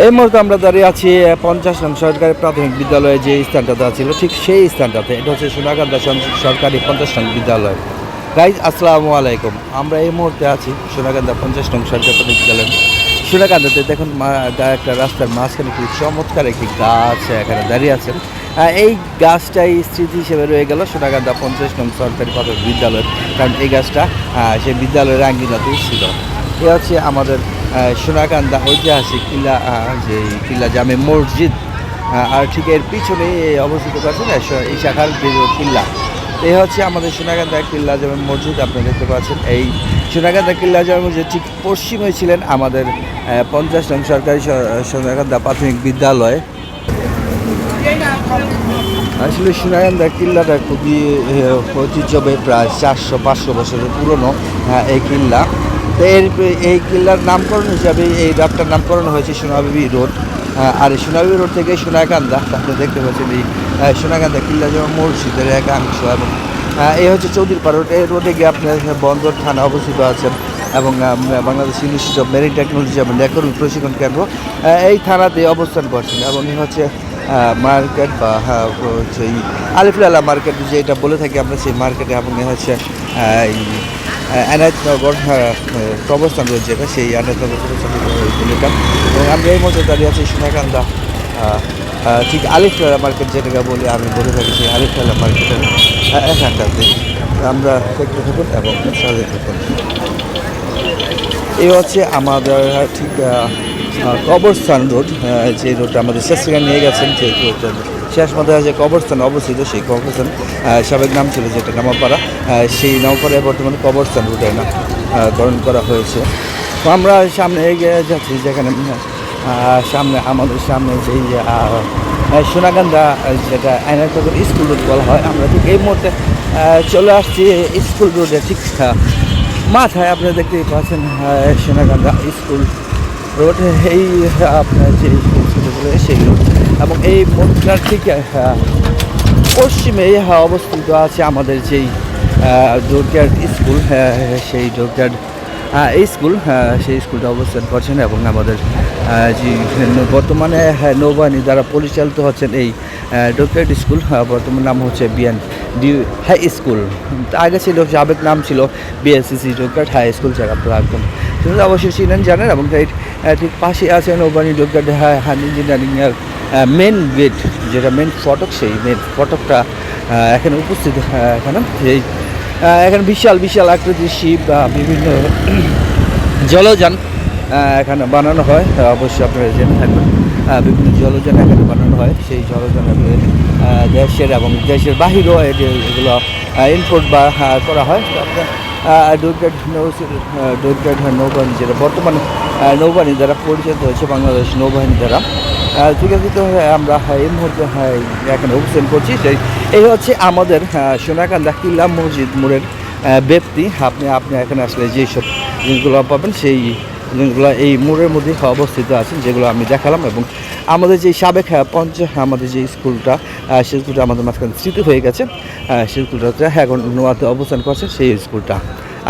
এই মুহূর্তে আমরা দাঁড়িয়ে আছি 50 নং সরকারি প্রাথমিক বিদ্যালয়ে যে স্থানটাতে ছিল ঠিক সেই স্থানটাতে। এটা হচ্ছে সোনাকান্দা সরকারি 50 নং বিদ্যালয়। গাইজ আসসালামু আলাইকুম। আমরা এই মুহূর্তে আছি সোনাকান্দা 50 নং সরকারি প্রাথমিক বিদ্যালয়। সোনাকান্দাতে দেখুন একটা রাস্তার মাঝখানে খুব চমৎকার একটি গাছ এখানে দাঁড়িয়ে আছেন। এই গাছটাই স্মৃতি হিসেবে রয়ে গেল সোনাকান্দা 50 নং সরকারি প্রাথমিক বিদ্যালয়ের, কারণ এই গাছটা সেই বিদ্যালয়ের আঙ্গিনাতেই ছিল। এ হচ্ছে আমাদের সোনাকান্দা ঐতিহাসিক কিল্লা, যে কিল্লা জামে মসজিদ, আর ঠিক এর পিছনে অবস্থিত পাচ্ছেন এই শাখার যে কিল্লা। এই হচ্ছে আমাদের সোনাকান্দা কিল্লা জামে মসজিদ। আপনি দেখতে পাচ্ছেন এই সোনাকান্দা কিল্লা জামে মসজিদ ঠিক পশ্চিমে ছিলেন আমাদের 50 নং সরকারি সোনাকান্দা প্রাথমিক বিদ্যালয়। আসলে সোনাকান্দা কিল্লাটা খুবই ঐতিহ্যবাহী, প্রায় 400-500 বছরের পুরনো এই কিল্লা। তো এই কিল্লার নামকরণ হিসাবে এই রাস্তার নামকরণ হয়েছে সোনাবিবি রোড। আর এই সোনাবিবি রোড থেকে সোনাকান্দা আপনি দেখতে পাচ্ছেন এই সোনাকান্দা কিল্লা যেমন মসজিদের একাংশ, এবং এই হচ্ছে চৌধুরীপাড়া রোড। এই রোডে গিয়ে আপনার বন্দর থানা অবস্থিত আছেন, এবং Bangladesh institute of marine technology এবং ন্যাকর্মী প্রশিক্ষণ কেন্দ্র এই থানাতে অবস্থান করছেন। এবং এই হচ্ছে মার্কেট বা হচ্ছে এই আলিফুল্লাহ মার্কেট যেটা বলে থাকি আমরা, সেই মার্কেটে। এবং হচ্ছে এনায়েতনগর কবরস্থান রয়েছে, এটা সেই এনায়েতনগর কবরস্থান এলাকা। এবং আমরা এই মধ্যে দাঁড়িয়ে আছি সোনাকান্দা ঠিক আলিফুল্লাহ মার্কেট যেটাকে বলি আমি বলে থাকি, সেই আলিফুল্লাহ মার্কেটের এখানটাতে আমরা দেখতে থাকুন এবং সাথে থাকুন। এই হচ্ছে আমাদের ঠিক কবরস্থান রোড, যে রোডটা আমাদের শেষ থেকে নিয়ে গেছেন, যে রোডটা শেষ মাথায় যে কবরস্থান অবস্থিত, সেই কবরস্থান সাবেক নাম ছিল যেটা নামাপাড়া, সেই নামাপাড়ায় বর্তমানে কবরস্থান রোডে নামকরণ করা হয়েছে। তো আমরা সামনে এগিয়ে যাচ্ছি, যেখানে আমাদের সামনে যেই সোনাকান্দা যেটা এনায়েতনগর স্কুল রোড বলা হয়, আমরা ঠিক এই মুহূর্তে চলে আসছি স্কুল রোডে ঠিক মাথায়। আপনারা দেখতেই পাচ্ছেন সোনাকান্দা স্কুল রোড, এই আপনার যে স্কুলগুলো সেই রোড। এবং এই মন্দিরটার ঠিক পশ্চিমে অবস্থিত আছে আমাদের যেই ডোরগার্ড স্কুল, সেই ডোরগার্ড স্কুল, সেই স্কুলটা অবস্থান করছেন। এবং আমাদের যে বর্তমানে নৌবাহিনী দ্বারা পরিচালিত হচ্ছেন এই ডোরগার্ড স্কুল, বর্তমান নাম হচ্ছে বিএনডি হাই স্কুল। আগে ছিল, সাবেক নাম ছিল বিএসসিসি ডোরগার্ড হাই স্কুল, যারা আপনারা একদম সেটা অবশ্যই চিনেন জানেন। এবং ঠিক পাশে আছে নৌবাহিনী ডোরগার্ড ইঞ্জিনিয়ারিংয়ের মেন গেট, যেটা মেন ফটক, সেই মেন ফটকটা এখানে উপস্থিত। এখানে বিশাল বিশাল আকৃতির শিব, বিভিন্ন জলযান এখানে বানানো হয়। অবশ্যই আপনারা জেনে থাকবেন, বিভিন্ন জলযান এখানে বানানো হয়। সেই জলযান দেশের এবং দেশের বাহিরেও এগুলো ইম্পোর্ট বা করা হয়। ডোরগার্ড নৌবাহিনী, যেটা বর্তমানে নৌবাহিনী দ্বারা পরিচালিত হয়েছে, বাংলাদেশ নৌবাহিনী দ্বারা। ঠিক আছে, তো আমরা এই মুহূর্তে এখানে অবস্থান করছি। এই হচ্ছে আমাদের সোনাকান্দা কিল্লা মসজিদ মোড়ের ব্যাপ্তি। আপনি এখানে আসলে যেসব জিনিসগুলো পাবেন, সেই জিনিসগুলো এই মোড়ের মধ্যে অবস্থিত আছেন, যেগুলো আমি দেখালাম। এবং আমাদের যে সাবেক আমাদের যে স্কুলটা, সেই স্কুলটা আমাদের মাঝখানে স্মৃতি হয়ে গেছে। সেই স্কুলটাতে এখন নোয়াতে অবস্থান করছে, সেই স্কুলটা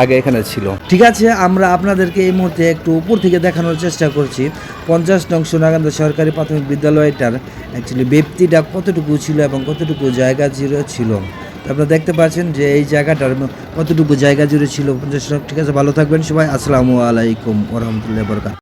আগে এখানে ছিল। ঠিক আছে, আমরা আপনাদেরকে এই মুহূর্তে একটু উপর থেকে দেখানোর চেষ্টা করছি 50 নং সোনাকান্দা সরকারি প্রাথমিক বিদ্যালয়টার অ্যাকচুয়ালি ব্যাপ্তিটা কতটুকু ছিল এবং কতটুকু জায়গা জুড়ে ছিল। আপনারা দেখতে পাচ্ছেন যে এই জায়গাটার কতটুকু জায়গা জুড়ে ছিল 50 নং। ঠিক আছে, ভালো থাকবেন সবাই। আসসালামু আলাইকুম ওয়া রাহমাতুল্লাহি ওয়া বারাকাতুহু।